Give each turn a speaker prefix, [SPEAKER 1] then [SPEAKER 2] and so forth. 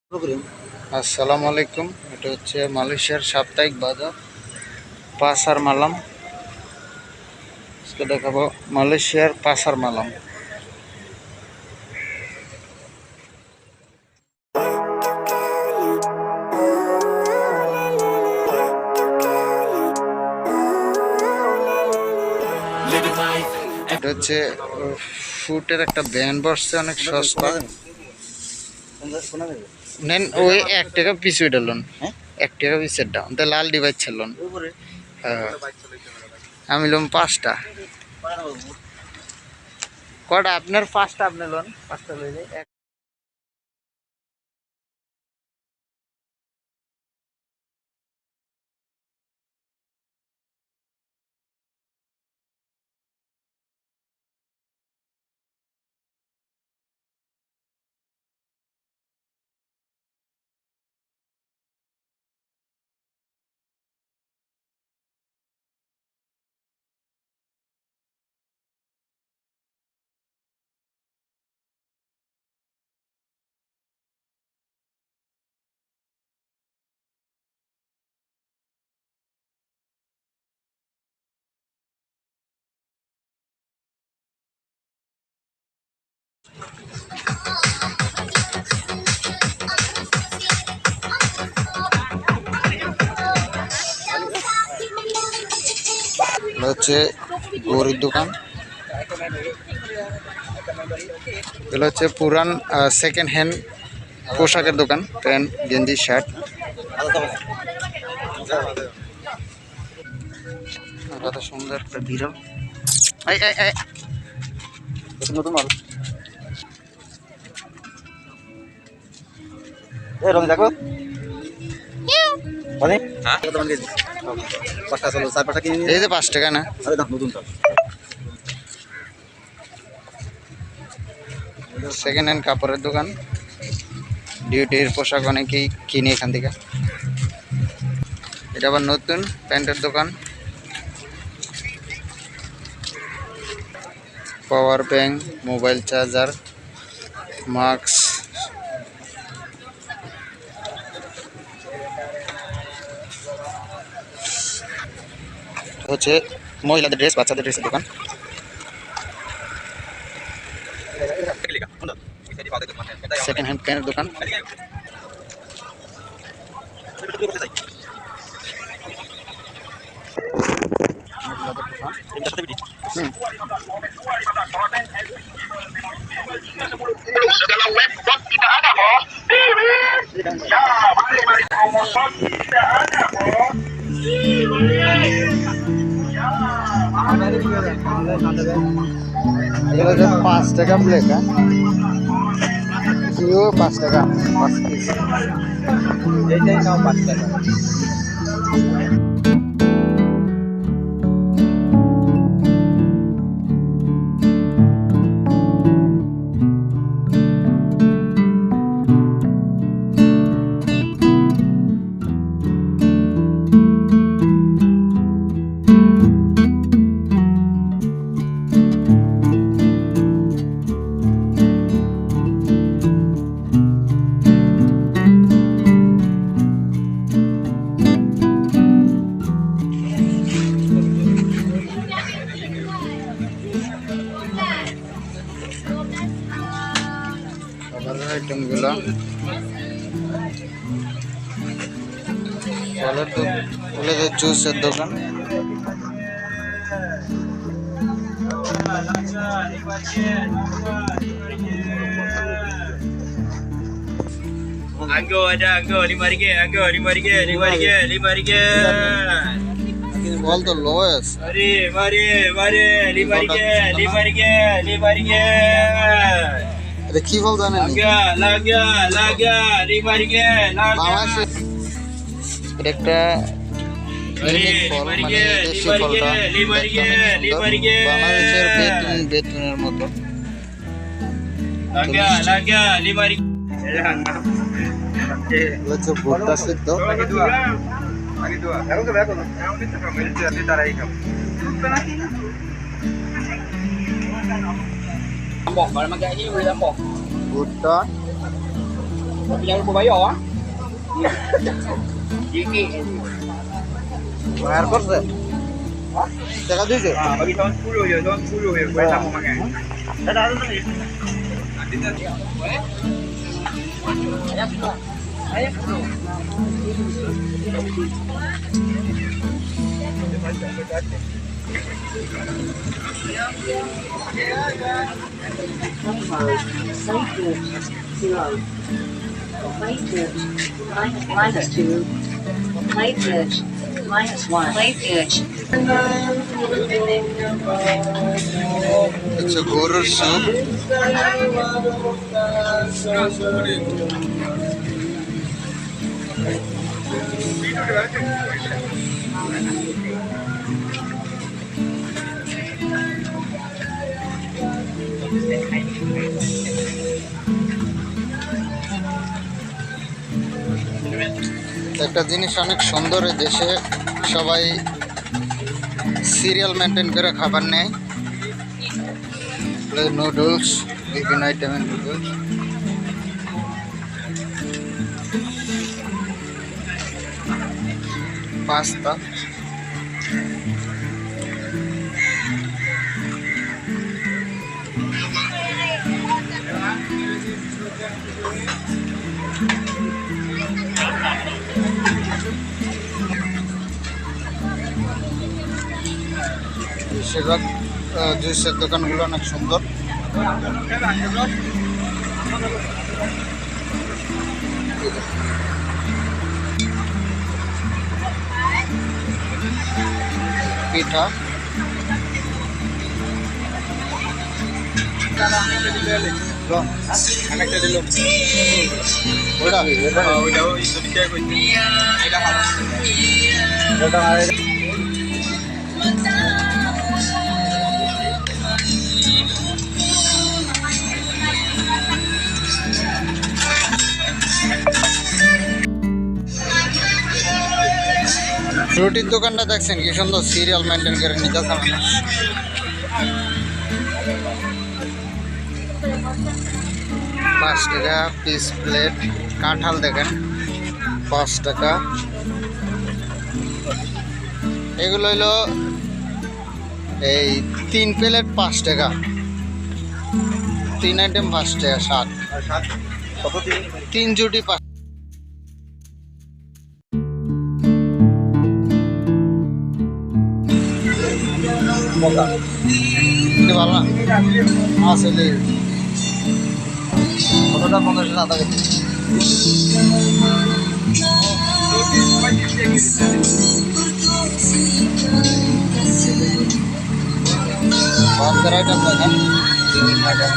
[SPEAKER 1] আসসালামু আলাইকুম। এটা হচ্ছে মালয়েশিয়ার সাপ্তাহিক বাজার পাসার মালাম। আজকে দেখাবো মালয়েশিয়ার পাসার মালাম। এটা হচ্ছে ফুটের একটা ব্যান্ড বসছে, অনেক সস্তা। নেন ওই 1 টাকা পিস ওইটা লোন, 1 টাকা পিসের দাম। তা লাল ডিভাইস ছিলেন। হ্যাঁ, আমি লোন 5টা। কটা আপনার? 5টা আপনি লোন, 5টা লইলে হচ্ছে গরির দোকান। এগুলো হচ্ছে পুরান সেকেন্ড হ্যান্ড পোশাকের দোকান, প্যান্ট, গেঞ্জি, শার্ট। কত সুন্দর একটা বিড়াল। নতুন মাল দেখো। এই যে 5 টাকা না, সেকেন্ড হ্যান্ড কাপড়ের দোকান। ডিউটির পোশাক অনেকেই কিনে এখান থেকে। এটা আবার নতুন প্যান্টের দোকান। Power bank, mobile charger, mask. হচ্ছে মহিলাদের ড্রেস, বাচ্চাদের ড্রেসের দোকান। সেকেন্ড হ্যান্ড প্যান্টের দোকান।
[SPEAKER 2] Dalam website tidak ada bos. Ya, mari promosi tidak ada bos.
[SPEAKER 1] এগুলো যে 5 টাকা প্লেট, হ্যাঁ 5 টাকা 5 পিস। এইটাই নাও 5 টাকা। খাবারের আইটেমগুলো, ফলের জুসের দোকান।
[SPEAKER 3] Anggo ada, anggo 5 ringgit, anggo 5 ringgit, 5 ringgit, 5 ringgit.
[SPEAKER 1] All the lowest.
[SPEAKER 3] Mari, mari, mari, 5 ringgit, 5 ringgit, 5 ringgit.
[SPEAKER 1] এটা কি ফল জানেন?
[SPEAKER 3] Laga, laga, laga, 5 ringgit, laga.
[SPEAKER 1] বাংলাদেশে এটা একটা ইউনিক ফল, মানে দেশি ফলটা
[SPEAKER 3] 5 ringgit, 5 ringgit.
[SPEAKER 1] বাংলাদেশের বেতুনের মতো।
[SPEAKER 3] Laga, laga, 5 ringgit.
[SPEAKER 1] হচ্ছে ভুট্টা সিদ্ধ।
[SPEAKER 2] Lagi dua. Aku ke belakang. Aku kita kami jadi tarik kamu.
[SPEAKER 3] Bok, kalau makan ini boleh bok.
[SPEAKER 1] ভুট্টা,
[SPEAKER 3] Yang berbayar ah.
[SPEAKER 1] Bayar করছে টাকা দিয়েছে
[SPEAKER 2] bagi tahun 10 je, tahun 10 je. Boleh sama makan. Dah ada lagi. Nanti dah.
[SPEAKER 1] আচ্ছা গরুর soup একটা জিনিস অনেক সুন্দর এই দেশে সবাই সিরিয়াল মেনটেন করে খাবার নেয় নুডলস বিভিন্ন আইটেমের নুডলস পাস্তা বেশিরভাগ জুসের দোকানগুলো অনেক সুন্দর পিঠা
[SPEAKER 2] Anak dia dulu.
[SPEAKER 1] ওটা
[SPEAKER 2] Udah, itu dia pun. Dah halus.
[SPEAKER 1] রুটির দোকানটা দেখছেন কি সুন্দর সিরিয়াল মেনটেন করে নিতে মানুষ 5 টাকা পিস প্লেট কাঁঠাল দেখেন 5 টাকা এগুলো হইলো এই 3 প্লেট 5 টাকা 3 আইটেম 5 টাকা 7
[SPEAKER 2] Kau
[SPEAKER 1] 3 জুটি 5 ini warna asli kota 15 আধা কেজি বাজার আইটেম দেখেন বিভিন্ন আইটেম